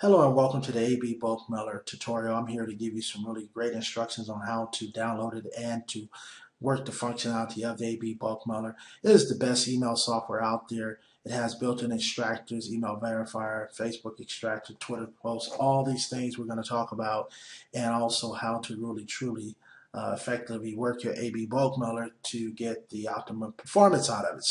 Hello and welcome to the AB Bulk Mailer tutorial. I'm here to give you some really great instructions on how to download it and to work the functionality of the AB Bulk Mailer. It is the best email software out there. It has built-in extractors, email verifier, Facebook extractor, Twitter posts, all these things we're going to talk about, and also how to really truly effectively work your AB Bulk Mailer to get the optimum performance out of it.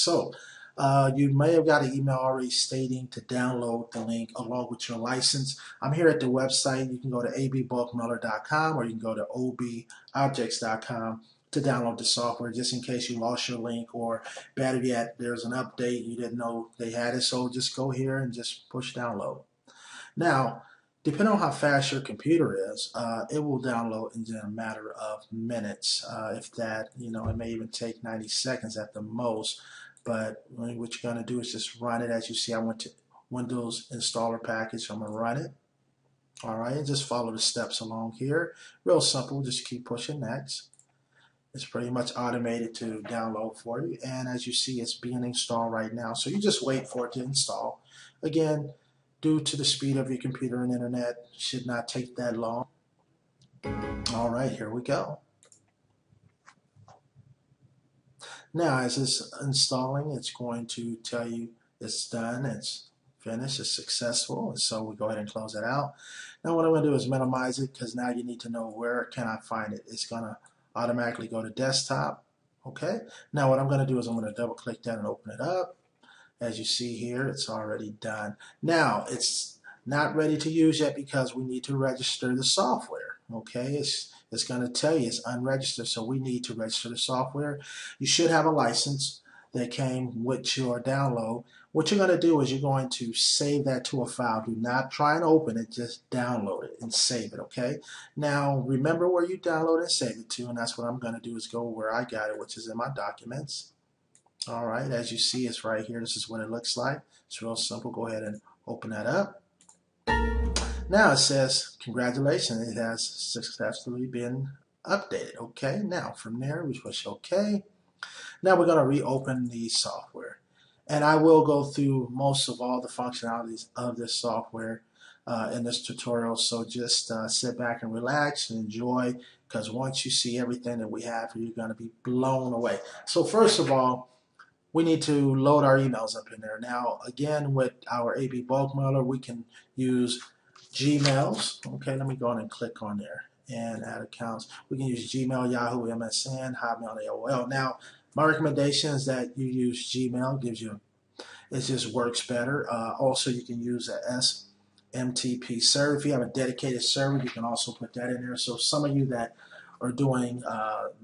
You may have got an email already stating to download the link along with your license. I'm here at the website. You can go to abbulkmailer.com or you can go to obobjects.com to download the software just in case you lost your link, or better yet, there's an update you didn't know they had it. So just go here and just push download. Now, depending on how fast your computer is, it will download in a matter of minutes. If that, it may even take 90 seconds at the most. But what you're going to do is just run it. As you see, I went to Windows Installer Package. I'm going to run it. All right, and just follow the steps along here. Real simple. Just keep pushing next. It's pretty much automated to download for you. And as you see, it's being installed right now. So you just wait for it to install. Again, due to the speed of your computer and internet, it should not take that long. All right, here we go. Now, as it's installing, it's going to tell you it's done, it's finished, it's successful, and so we go ahead and close it out. Now, what I'm going to do is minimize it, because now you need to know where can I find it. It's going to automatically go to desktop. Okay. Now, what I'm going to do is I'm going to double click that and open it up. As you see here, it's already done. Now, it's not ready to use yet because we need to register the software. Okay, it's going to tell you it's unregistered, so we need to register the software. You should have a license that came with your download. What you're going to do is you're going to save that to a file. Do not try and open it, just download it and save it, okay? Now, remember where you download and save it to, and that's what I'm going to do is go where I got it, which is in my documents. All right, as you see, it's right here. This is what it looks like. It's real simple. Go ahead and open that up. Now it says, congratulations, it has successfully been updated. Okay, now from there we push OK. Now we're going to reopen the software. And I will go through most of all the functionalities of this software in this tutorial. So just sit back and relax and enjoy, because once you see everything that we have here, you're going to be blown away. So first of all, we need to load our emails up in there. Now, again, with our AB Bulk Mailer, we can use Gmails. Okay, let me go on and click on there and add accounts. We can use Gmail, Yahoo, MSN, Hotmail, AOL. Now, my recommendation is that you use Gmail. It just works better. Also, you can use a SMTP server. If you have a dedicated server, you can also put that in there. So some of you that are doing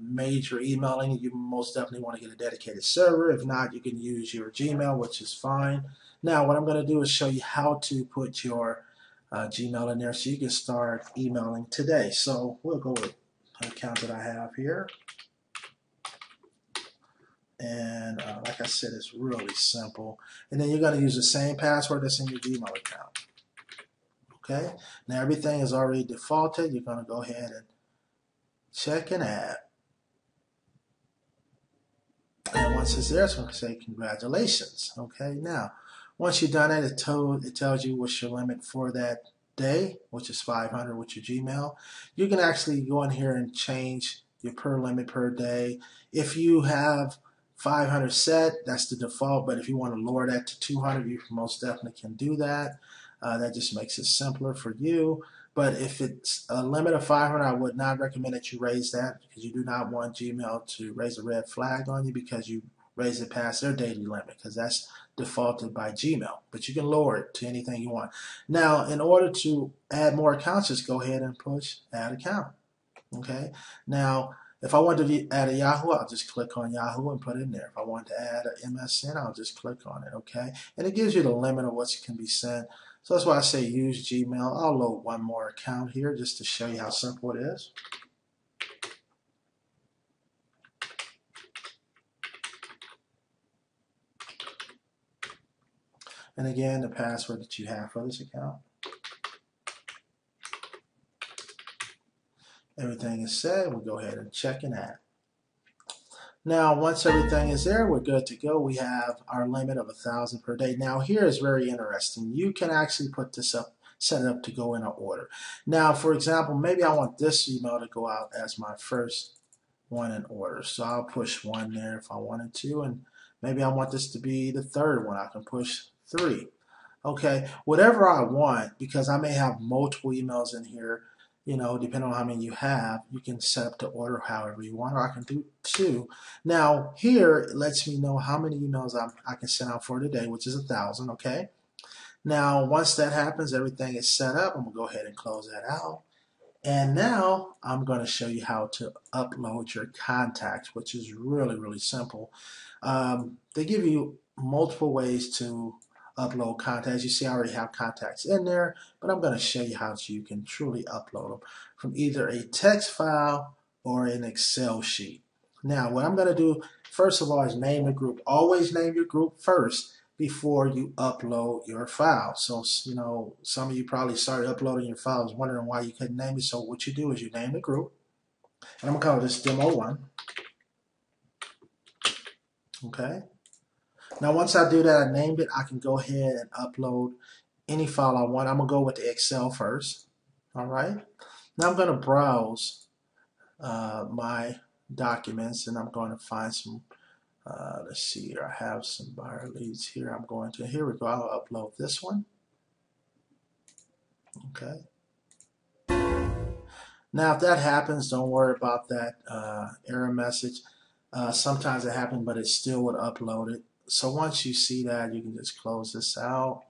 major emailing, you most definitely want to get a dedicated server. If not, you can use your Gmail, which is fine. Now, what I'm going to do is show you how to put your Gmail in there so you can start emailing today. So we'll go with an account that I have here. And like I said, it's really simple. And then you're going to use the same password that's in your Gmail account. Okay? Now everything is already defaulted. You're going to go ahead and check and add. And once it's there, it's going to say congratulations. Okay? Now, once you've done that, it tells you what's your limit for that day, which is 500 with your Gmail. You can actually go in here and change your per limit per day. If you have 500 set, that's the default, but if you want to lower that to 200, you most definitely can do that. That just makes it simpler for you. But if it's a limit of 500, I would not recommend that you raise that, because you do not want Gmail to raise a red flag on you because you raise it past their daily limit, because that's defaulted by Gmail. But you can lower it to anything you want. Now, in order to add more accounts, just go ahead and push add account. Okay. Now, if I want to add a Yahoo, I'll just click on Yahoo and put it in there. If I want to add an MSN, I'll just click on it. Okay. And it gives you the limit of what can be sent. So that's why I say use Gmail. I'll load one more account here just to show you how simple it is. And again, the password that you have for this account. Everything is set. We'll go ahead and check and add. Now, once everything is there, we're good to go. We have our limit of 1,000 per day. Now, here is very interesting. You can actually put this up set it up to go in an order. Now, for example, maybe I want this email to go out as my first one in order. So I'll push 1 there if I wanted to, and maybe I want this to be the third one. I can push 3. Okay, whatever I want, because I may have multiple emails in here, you know, depending on how many you have, you can set up the order however you want, or I can do 2. Now, here, it lets me know how many emails I can send out for today, which is 1,000, okay? Now, once that happens, everything is set up. I'm going to go ahead and close that out. And now I'm going to show you how to upload your contacts, which is really, really simple. They give you multiple ways to upload contacts. You see, I already have contacts in there, but I'm going to show you how you can truly upload them from either a text file or an Excel sheet. Now, what I'm going to do, first of all, is name the group. Always name your group first before you upload your file. So, you know, some of you probably started uploading your files wondering why you couldn't name it. So what you do is you name the group, and I'm going to call this Demo 1. Okay. Now, once I do that, I named it, I can go ahead and upload any file I want. I'm going to go with the Excel first. All right. Now I'm going to browse my documents, and I'm going to find some, let's see here, I have some buyer leads here. I'm going to, here we go, I'll upload this one. Okay. Now, if that happens, don't worry about that error message. Sometimes it happens, but it still would upload it. So once you see that, you can just close this out,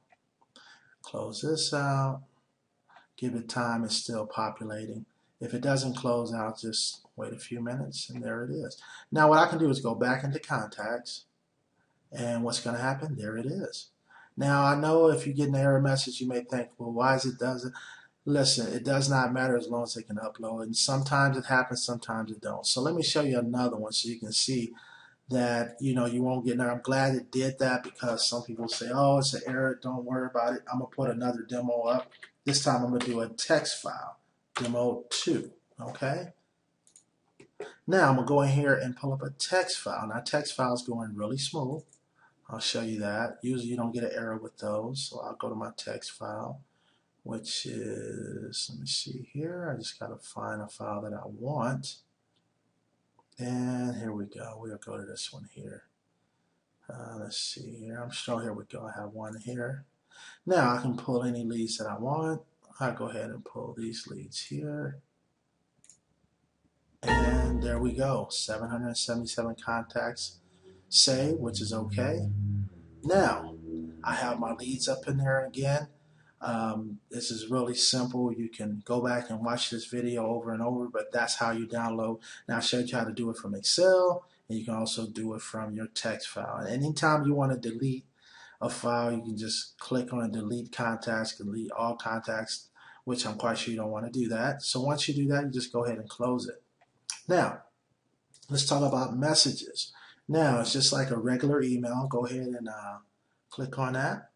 give it time, it's still populating. If it doesn't close out, just wait a few minutes, and there it is. Now, what I can do is go back into contacts, and what's going to happen? There it is. Now, I know if you get an error message, you may think, well, why is it doesn't? Listen, it does not matter as long as they can upload. And sometimes it happens, sometimes it don't. So let me show you another one so you can see that, you know, you won't get an error. I'm glad it did that, because some people say, oh, it's an error, don't worry about it. I'm going to put another demo up. This time I'm going to do a text file, Demo 2, okay? Now I'm going to go in here and pull up a text file. Now, text file is going really smooth. I'll show you that. Usually you don't get an error with those. So I'll go to my text file, which is, let me see here, I just got to find a file that I want. And here we go. We'll go to this one here. Let's see here. I'm sure, here we go. I have one here. Now I can pull any leads that I want. I'll go ahead and pull these leads here. And there we go. 777 contacts saved, which is okay. Now, I have my leads up in there again. This is really simple. You can go back and watch this video over and over, but that's how you download. Now I showed you how to do it from Excel, and you can also do it from your text file. And anytime you want to delete a file, you can just click on delete contacts, delete all contacts, which I'm quite sure you don't want to do that. So once you do that, you just go ahead and close it. Now, let's talk about messages. Now, it's just like a regular email. Go ahead and click on that.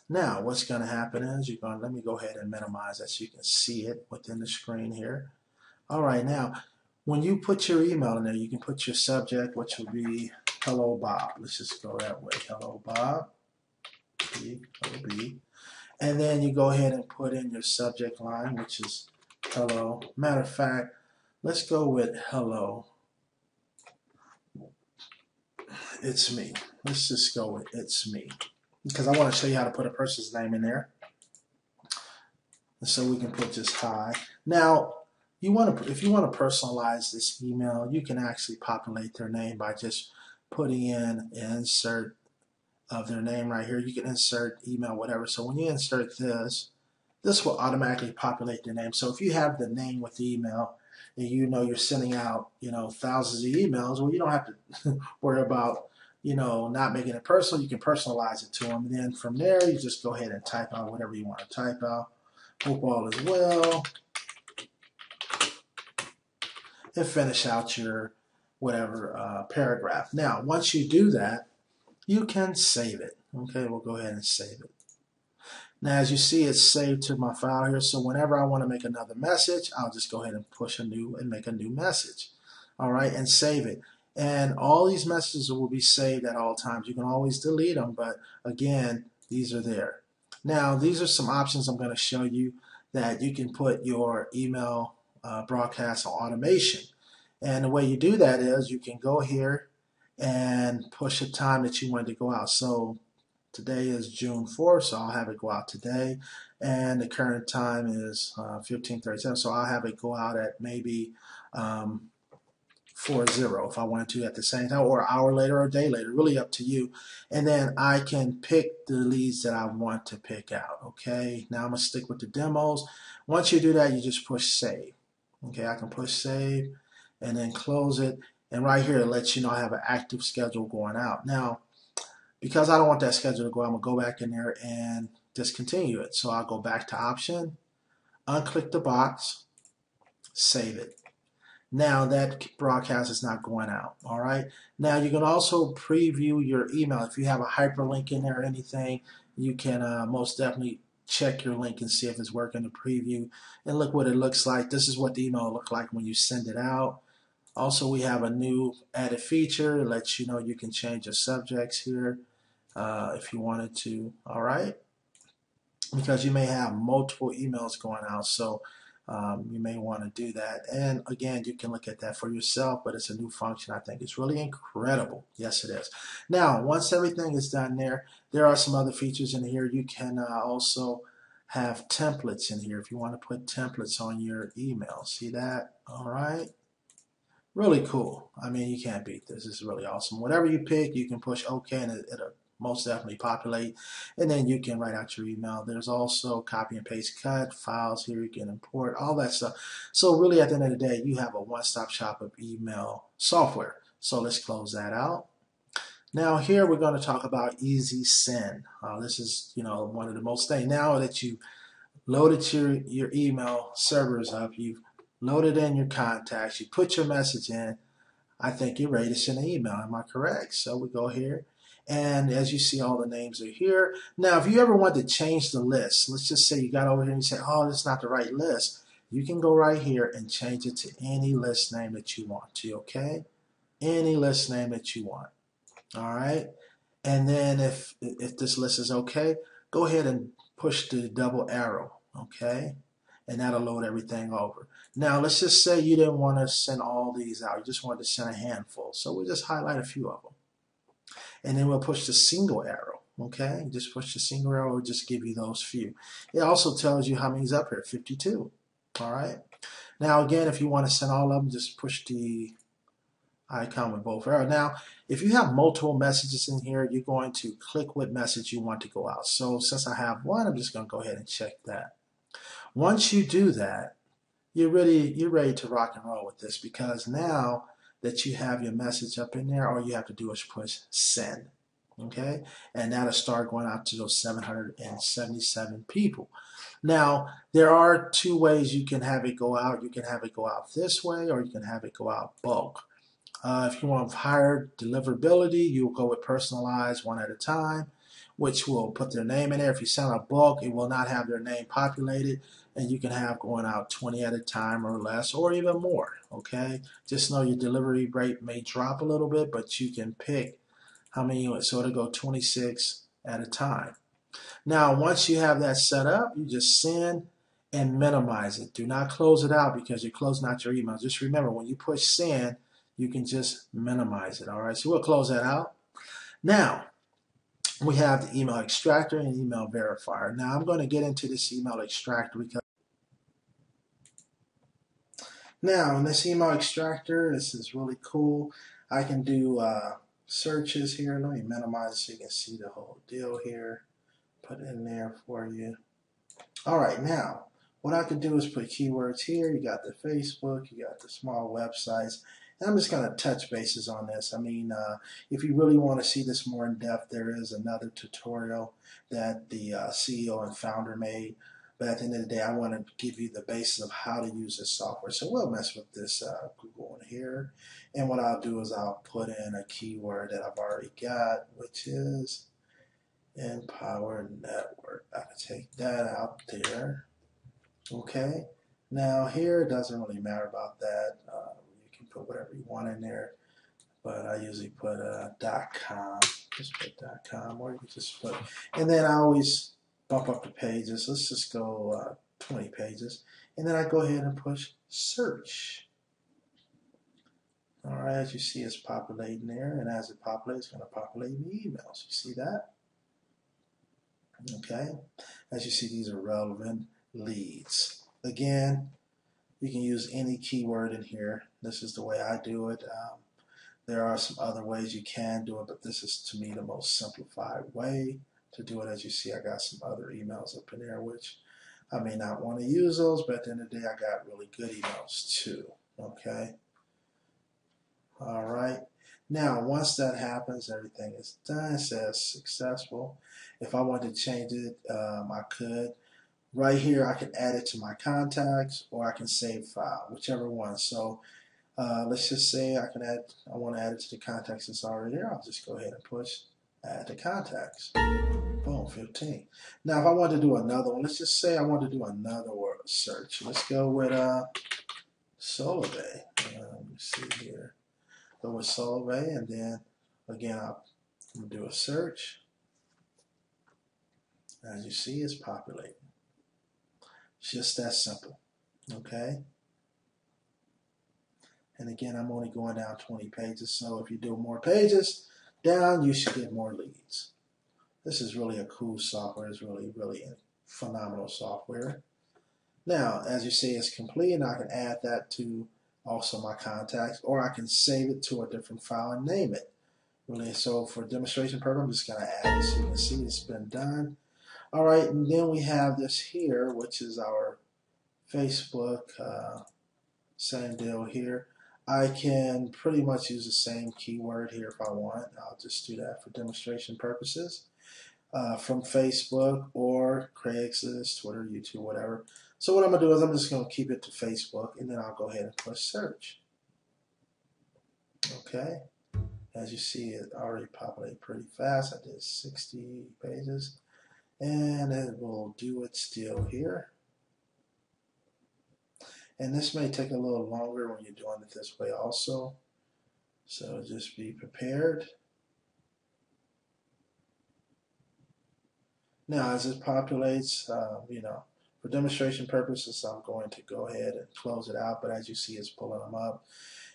Now, what's going to happen is you're going to, let me go ahead and minimize that so you can see it within the screen here. All right, now, when you put your email in there, you can put your subject, which will be Hello Bob. Let's just go that way. Hello Bob. Hello B. And then you go ahead and put in your subject line, which is hello. Matter of fact, let's go with hello. It's me. Let's just go with it's me, because I want to show you how to put a person's name in there. And so we can put just hi. Now, you want to, if you want to personalize this email, you can actually populate their name by just putting in an insert of their name right here. You can insert email, whatever. So when you insert this, this will automatically populate their name. So if you have the name with the email, and you know you're sending out, you know, thousands of emails, well, you don't have to worry about, you know, not making it personal. You can personalize it to them. And then from there, you just go ahead and type out whatever you want to type out. Hope all is well. And finish out your whatever paragraph. Now, once you do that, you can save it. Okay, we'll go ahead and save it. Now, as you see, it's saved to my file here. So whenever I want to make another message, I'll just go ahead and push a new and make a new message. All right, and save it. And all these messages will be saved at all times. You can always delete them, but again, these are there. Now, these are some options I'm going to show you that you can put your email broadcast on automation. And the way you do that is you can go here and push a time that you want to go out. So today is June 4th, so I'll have it go out today. And the current time is 15:37, so I'll have it go out at maybe 40 if I wanted to at the same time, or an hour later or a day later, really up to you. And then I can pick the leads that I want to pick out. Okay, now I'm gonna stick with the demos. Once you do that, you just push save. Okay, I can push save and then close it. And right here, it lets you know I have an active schedule going out. Now, because I don't want that schedule to go, I'm gonna go back in there and discontinue it. So I'll go back to option, unclick the box, save it. Now that broadcast is not going out. All right. Now you can also preview your email. If you have a hyperlink in there or anything, you can most definitely check your link and see if it's working to preview. And look what it looks like. This is what the email will look like when you send it out. Also, we have a new added feature. It lets you know you can change your subjects here if you wanted to. All right. Because you may have multiple emails going out. So you may want to do that. And again, you can look at that for yourself, but it's a new function. I think it's really incredible. Yes, it is. Now, once everything is done there are some other features in here. You can also have templates in here if you want to put templates on your email. See that? All right. Really cool. I mean, you can't beat this. It's really awesome. Whatever you pick, you can push OK and it'll most definitely populate. And then you can write out your email. There's also copy and paste cut, files here you can import, all that stuff. So really at the end of the day, you have a one-stop shop of email software. So let's close that out. Now here we're going to talk about Easy Send. This is, one of the most things. Now that you loaded your email servers up, you've loaded in your contacts, you put your message in, I think you're ready to send an email. Am I correct? So we go here, and as you see, all the names are here. Now, if you ever want to change the list, let's just say you got over here and you say, oh, that's not the right list. You can go right here and change it to any list name that you want to, okay? Any list name that you want, all right? And then if this list is okay, go ahead and push the double arrow, okay? And that'll load everything over. Now, let's just say you didn't want to send all these out. You just wanted to send a handful. So we'll just highlight a few of them. And then we'll push the single arrow, okay? Just push the single arrow, will just give you those few. It also tells you how many's up here, 52, all right? Now, again, if you want to send all of them, just push the icon with both arrows. Now, if you have multiple messages in here, you're going to click what message you want to go out. So since I have one, I'm just going to go ahead and check that. Once you do that, you're ready to rock and roll with this, because now that you have your message up in there, all you have to do is push send. Okay? And that'll start going out to those 777 people. Now, there are two ways you can have it go out. You can have it go out this way, or you can have it go out bulk. If you want higher deliverability, you'll go with personalized one at a time, which will put their name in there. If you send a bulk, it will not have their name populated, and you can have going out 20 at a time or less, or even more, okay? Just know your delivery rate may drop a little bit, but you can pick how many you want, so it'll go 26 at a time. Now, once you have that set up, you just send and minimize it. Do not close it out because you're closing out your email. Just remember, when you push send, you can just minimize it, all right? So we'll close that out. Now, we have the email extractor and email verifier. Now, I'm going to get into this email extractor because now in this email extractor, this is really cool. I can do searches here. Let me minimize so you can see the whole deal here. Put it in there for you. All right, now, what I can do is put keywords here. You got the Facebook, you got the small websites. And I'm just going to touch bases on this. I mean, if you really want to see this more in depth, there is another tutorial that the CEO and founder made. But at the end of the day, I want to give you the basis of how to use this software. So we'll mess with this Google in here. And what I'll do is I'll put in a keyword that I've already got, which is Empower Network. I can take that out there. Okay. Now here, it doesn't really matter about that. You can put whatever you want in there. But I usually put .com. Just put .com, or you can just put. And then I always bump up the pages. Let's just go 20 pages. And then I go ahead and push search. All right, as you see, it's populating there. And as it populates, it's going to populate the emails. You see that? Okay. As you see, these are relevant leads. Again, you can use any keyword in here. This is the way I do it. There are some other ways you can do it, but this is, to me, the most simplified way to do it. As you see, I got some other emails up in there, which I may not want to use those, but at the end of the day, I got really good emails too. Okay. All right. Now, once that happens, everything is done. It says successful. If I want to change it, I could. Right here, I can add it to my contacts, or I can save file, whichever one. So let's just say I want to add it to the contacts that's already there. I'll just go ahead and push add to contacts. Boom, 15. Now, if I want to do another one, let's just say I want to do another word search. Let's go with Solvay. Let me see here. Go with Solvay, and then again, I'm going to do a search. As you see, it's populating. It's just that simple. Okay. And again, I'm only going down 20 pages, so if you do more pages down, you should get more leads. This is really a cool software. It's really, really phenomenal software. Now, as you see, it's complete, and I can add that to also my contacts, or I can save it to a different file and name it. Really, so for demonstration purpose, I'm just going to add it so you can see it's been done. All right, and then we have this here, which is our Facebook. Same deal here. I can pretty much use the same keyword here if I want. I'll just do that for demonstration purposes. From Facebook or Craigslist, Twitter, YouTube, whatever. So what I'm going to do is I'm just going to keep it to Facebook, and then I'll go ahead and push search. Okay. As you see, it already populated pretty fast. I did 60 pages. And it will do it still here. And this may take a little longer when you're doing it this way also. So just be prepared. Now, as it populates, for demonstration purposes, I'm going to go ahead and close it out. But as you see, it's pulling them up.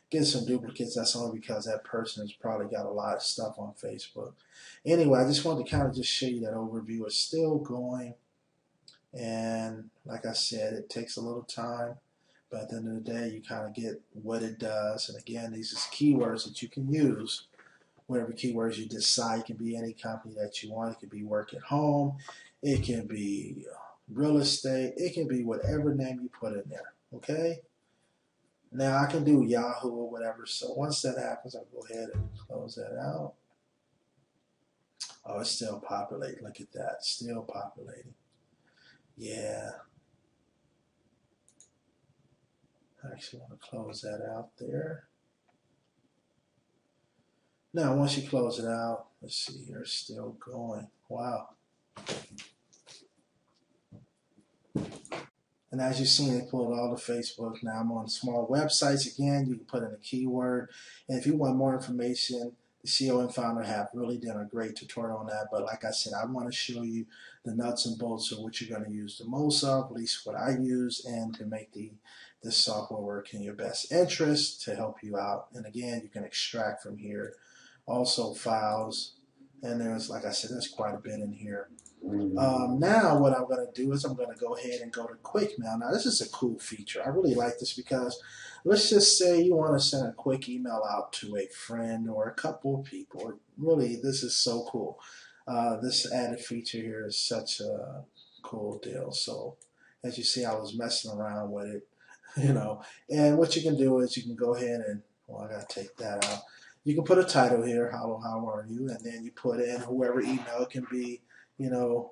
Get some duplicates. That's only because that person has probably got a lot of stuff on Facebook. Anyway, I just wanted to kind of just show you that overview. It's still going. And like I said, it takes a little time. But at the end of the day, you kind of get what it does. And again, these are keywords that you can use. Whatever keywords you decide. It can be any company that you want. It can be work at home. It can be real estate. It can be whatever name you put in there. Okay? Now, I can do Yahoo or whatever. So once that happens, I'll go ahead and close that out. Oh, it's still populating. Look at that. Still populating. Yeah. I actually want to close that out there. Now, once you close it out, let's see here, it's still going. Wow. And as you've seen, it pulled all the Facebook. Now I'm on small websites again. You can put in a keyword. And if you want more information, the COM Founder have really done a great tutorial on that. But like I said, I want to show you the nuts and bolts of what you're going to use the most of, at least what I use, and to make this software work in your best interest to help you out. And again, you can extract from here also files. And there's, like I said, there's quite a bit in here. Now what I'm going to do is I'm going to go ahead and go to Quick Mail. Now this is a cool feature. I really like this because let's just say you want to send a quick email out to a friend or a couple of people. Really, this is so cool. This added feature here is such a cool deal. So as you see, I was messing around with it, and what you can do is you can go ahead and, well, I got to take that out. You can put a title here, hello, how are you? And then you put in whoever email. It can be, John,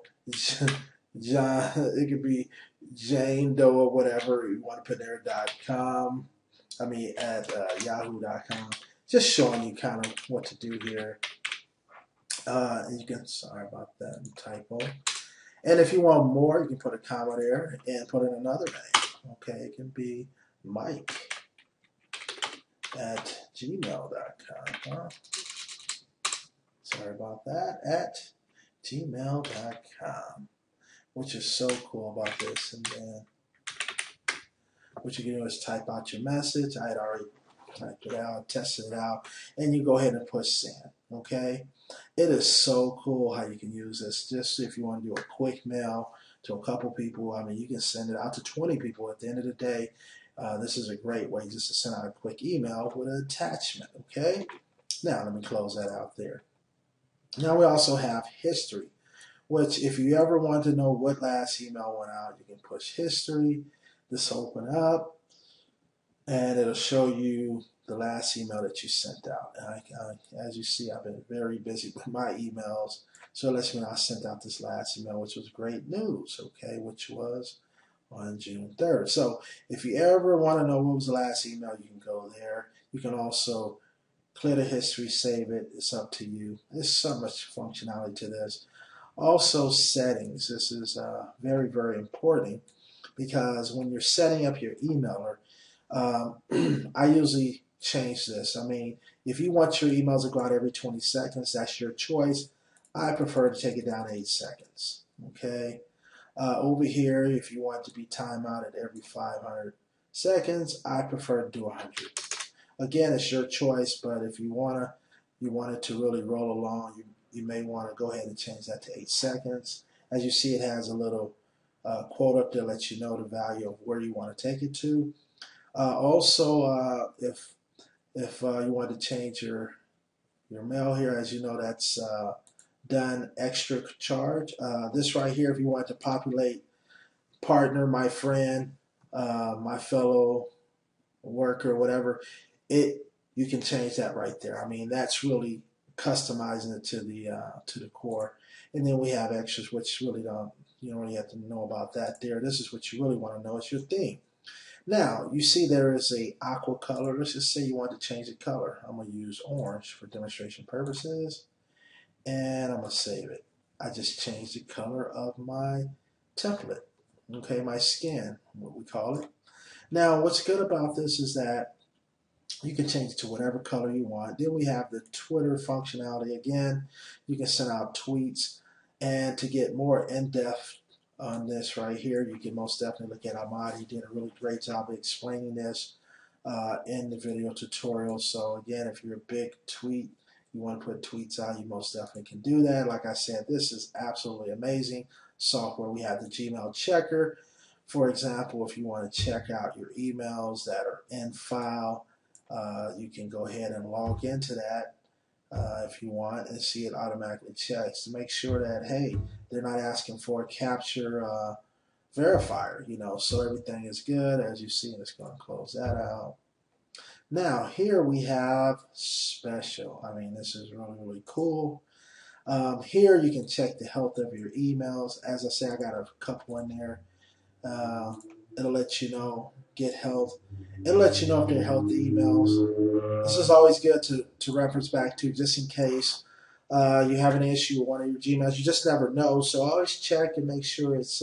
it could be Jane Doe or whatever you want to put there, .com. I mean, at yahoo.com. Just showing you kind of what to do here. And you can, sorry about that typo. And if you want more, you can put a comma there and put in another name. Okay, it can be Mike at gmail.com. Huh? Sorry about that. At gmail.com. which is so cool about this. And then what you can do is type out your message. I had already typed it out, tested it out, and you go ahead and push send. Okay, it is so cool how you can use this. Just if you want to do a quick mail to a couple people, I mean, you can send it out to 20 people at the end of the day. This is a great way just to send out a quick email with an attachment. Okay, now let me close that out there. Now we also have history, which if you ever want to know what last email went out, you can push history. This will open up and it'll show you the last email that you sent out. And as you see, I've been very busy with my emails, so it lets me know I sent out this last email, which was great news, okay, which was on June 3rd. So if you ever want to know what was the last email, you can go there. You can also clear the history, save it. It's up to you. There's so much functionality to this. Also, settings. This is very, very important because when you're setting up your emailer, I usually change this. I mean, if you want your emails to go out every 20 seconds, that's your choice. I prefer to take it down to 8 seconds. Okay. Over here, if you want to be timed out at every 500 seconds, I prefer to do 100. Again, it's your choice, but if you want it to really roll along, you may want to go ahead and change that to 8 seconds. As you see, it has a little quote up there that lets you know the value of where you want to take it to. Also, if you want to change your mail here, as you know, that's done extra charge. This right here, if you want to populate partner, my friend, my fellow worker, whatever, you can change that right there. I mean, that's really customizing it to the core. And then we have extras, which really you don't really have to know about that there. This is what you really want to know. It's your theme. Now, you see there is a aqua color. Let's just say you want to change the color. I'm going to use orange for demonstration purposes, and I'm going to save it. I just changed the color of my template, okay, my skin, what we call it. Now, what's good about this is that you can change it to whatever color you want. Then we have the Twitter functionality. Again, you can send out tweets, and to get more in-depth on this right here, you can most definitely look at Ahmad. He did a really great job of explaining this in the video tutorial. So again, if you're a big tweet, you want to put tweets out, you most definitely can do that. Like I said, this is absolutely amazing software. We have the Gmail checker. For example, if you want to check out your emails that are in file, you can go ahead and log into that if you want and see it automatically checks to make sure that, hey, they're not asking for a capture verifier, so everything is good. As you see, it's going to close that out. Now, here we have special. I mean, this is really, really cool. Here you can check the health of your emails. As I say, I got a couple in there. It'll let you know, get health. It'll let you know if they're healthy emails. This is always good to reference back to just in case you have an issue with one of your Gmails. You just never know, so always check and make sure it's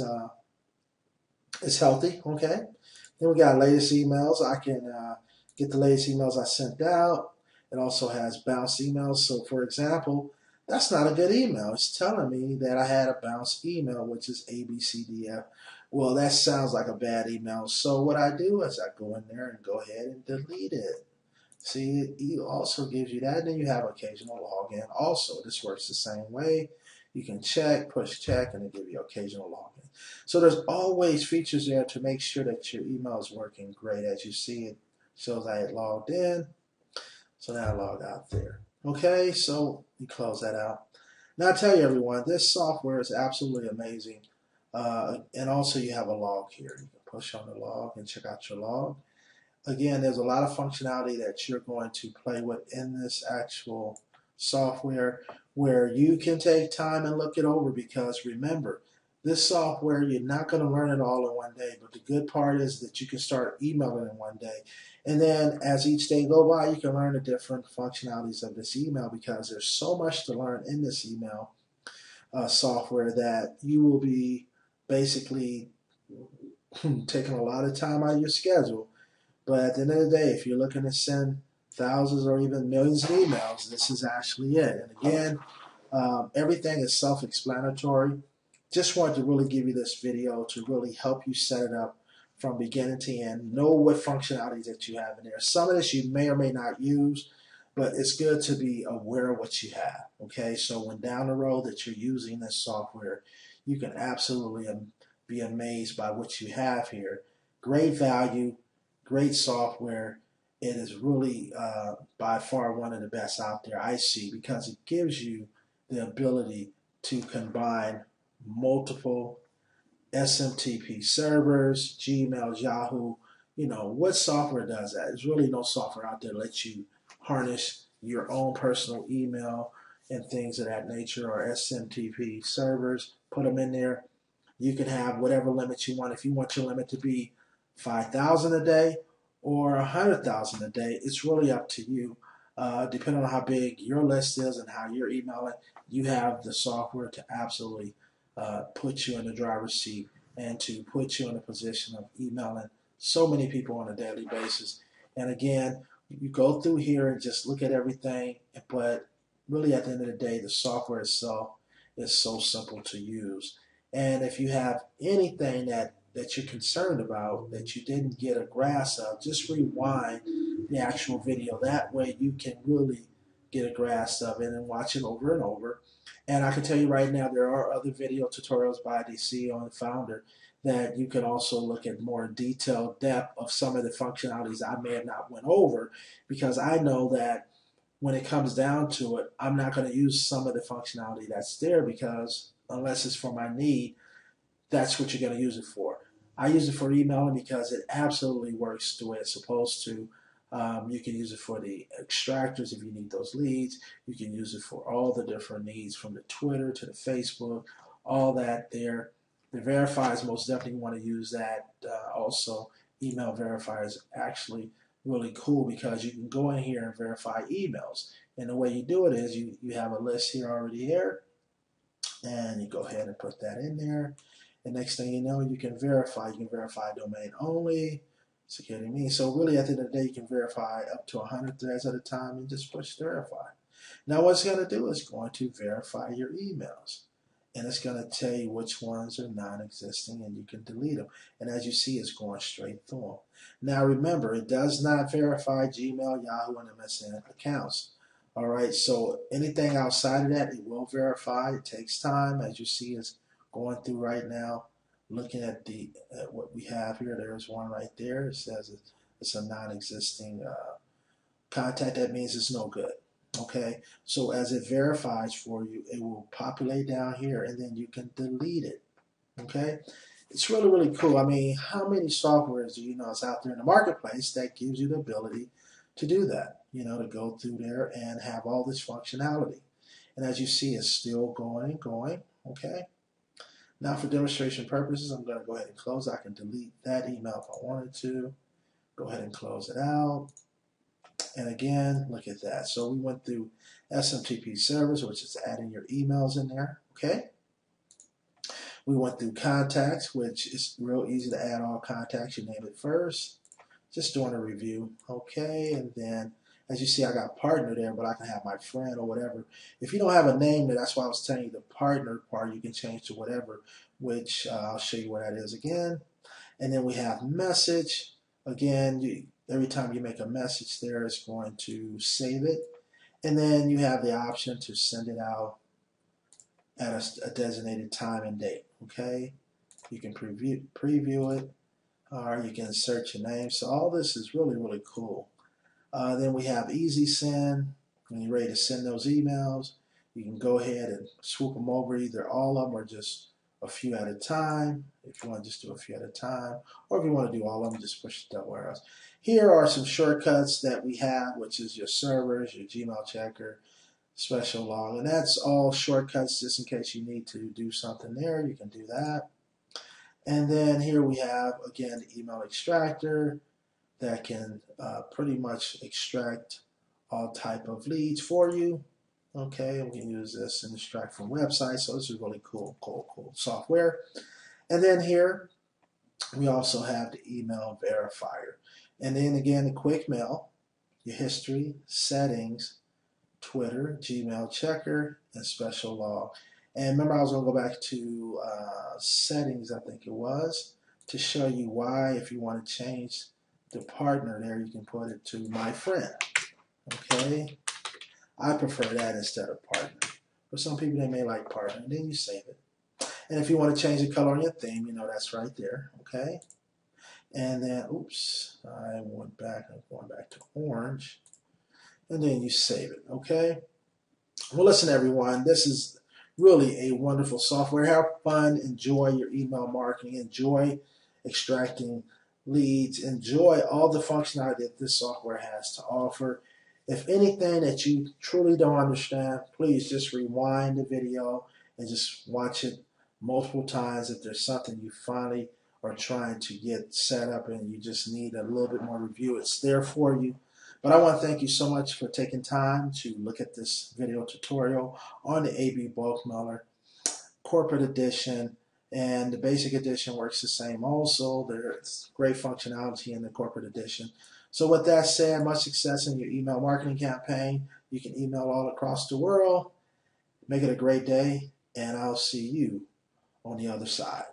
healthy, okay? Then we got latest emails. I can get the latest emails I sent out. It also has bounced emails. So, for example, that's not a good email. It's telling me that I had a bounced email, which is ABCDF. Well, that sounds like a bad email. So what I do is I go in there and go ahead and delete it. See, it also gives you that. And then you have occasional login. Also, this works the same way. You can check, push check, and it'll give you occasional login. So there's always features there to make sure that your email is working great. As you see, it shows I had logged in. So now I log out there. Okay, so you close that out. Now I tell you everyone, this software is absolutely amazing. And also you have a log here. You can push on the log and check out your log. Again, there's a lot of functionality that you're going to play with in this actual software where you can take time and look it over, because remember, this software, you're not going to learn it all in one day, but the good part is that you can start emailing in one day. And then as each day go by, you can learn the different functionalities of this email, because there's so much to learn in this email software that you will be basically taking a lot of time out of your schedule. But at the end of the day, if you're looking to send thousands or even millions of emails, this is actually it. And again, everything is self-explanatory. just wanted to really give you this video to really help you set it up from beginning to end. Know what functionalities that you have in there. Some of this you may or may not use, but it's good to be aware of what you have. Okay, so when down the road that you're using this software, you can absolutely be amazed by what you have here. Great value, great software. It is really by far one of the best out there I see, because it gives you the ability to combine multiple SMTP servers, Gmail, Yahoo. You know, what software does that? There's really no software out there that lets you harness your own personal email and things of that nature, or SMTP servers, put them in there. You can have whatever limits you want. If you want your limit to be 5,000 a day or 100,000 a day, it's really up to you. Depending on how big your list is and how you're emailing, you have the software to absolutely put you in the driver's seat and to put you in a position of emailing so many people on a daily basis. And again, you go through here and just look at everything, but really at the end of the day, the software itself is so simple to use. And if you have anything that you're concerned about that you didn't get a grasp of, just rewind the actual video. That way you can really get a grasp of it and watch it over and over. And I can tell you right now, there are other video tutorials by the CEO and founder that you can also look at more detailed depth of some of the functionalities I may have not went over, because I know that when it comes down to it, I'm not going to use some of the functionality that's there, because unless it's for my need, that's what you're going to use it for. I use it for emailing because it absolutely works the way it's supposed to. You can use it for the extractors if you need those leads. You can use it for all the different needs, from the Twitter to the Facebook, all that there. The verifiers, most definitely want to use that. Also, email verifier is actually really cool, because you can go in here and verify emails. And the way you do it is you have a list here already here, and you go ahead and put that in there. And next thing you know, you can verify. You can verify domain only, security means. So really, at the end of the day, you can verify up to 100 threads at a time and just push verify. Now what it's going to do is going to verify your emails. And it's going to tell you which ones are non-existing, and you can delete them. And as you see, it's going straight through them. Now remember, it does not verify Gmail, Yahoo, and MSN accounts. All right, so anything outside of that, it will verify. It takes time. As you see, it's going through right now, looking at what we have here. There's one right there. It says it's a non-existing contact. That means it's no good. Okay, so as it verifies for you, it will populate down here, and then you can delete it. Okay, it's really, really cool. I mean, how many softwares do you know is out there in the marketplace that gives you the ability to do that? You know, to go through there and have all this functionality. And as you see, it's still going and going. Okay. Now, for demonstration purposes, I'm going to go ahead and close. I can delete that email if I wanted to. Go ahead and close it out. And again, look at that. So we went through SMTP servers, which is adding your emails in there. Okay. We went through contacts, which is real easy to add all contacts. You name it first. Just doing a review. Okay. And then, as you see, I got partner there, but I can have my friend or whatever. If you don't have a name there, that's why I was telling you the partner part, you can change to whatever, which I'll show you what that is again. And then we have message. Again, every time you make a message there, it's going to save it. And then you have the option to send it out at a designated time and date. Okay, you can preview it, or you can search your name. So all this is really, really cool. Then we have easy send. When you're ready to send those emails, you can go ahead and swoop them over, either all of them or just a few at a time. If you want to just do a few at a time, or if you want to do all of them, just push the double arrows. Here are some shortcuts that we have, which is your servers, your Gmail checker, special log, and that's all shortcuts just in case you need to do something there. You can do that. And then here we have, again, the email extractor that can pretty much extract all type of leads for you. Okay, we can use this and extract from websites. So this is really cool software. And then here we also have the email verifier. And then again, the quick mail, your history, settings, Twitter, Gmail checker, and special log. And remember, I was going to go back to settings, I think it was, to show you why, if you want to change the partner there, you can put it to my friend. Okay? I prefer that instead of partner. For some people, they may like partner, and then you save it. And if you want to change the color on your theme, you know that's right there. Okay? And then, oops, I went back. I'm going back to orange. And then you save it. Okay? Well, listen, everyone. This is really a wonderful software. Have fun. Enjoy your email marketing. Enjoy extracting leads. Enjoy all the functionality that this software has to offer. If anything that you truly don't understand, please just rewind the video and just watch it multiple times. If there's something you finally are trying to get set up and you just need a little bit more review, it's there for you. But I want to thank you so much for taking time to look at this video tutorial on the AB Bulkmailer Corporate Edition. And the Basic Edition works the same also. There's great functionality in the Corporate Edition. So with that said, much success in your email marketing campaign. You can email all across the world. Make it a great day, and I'll see you on the other side.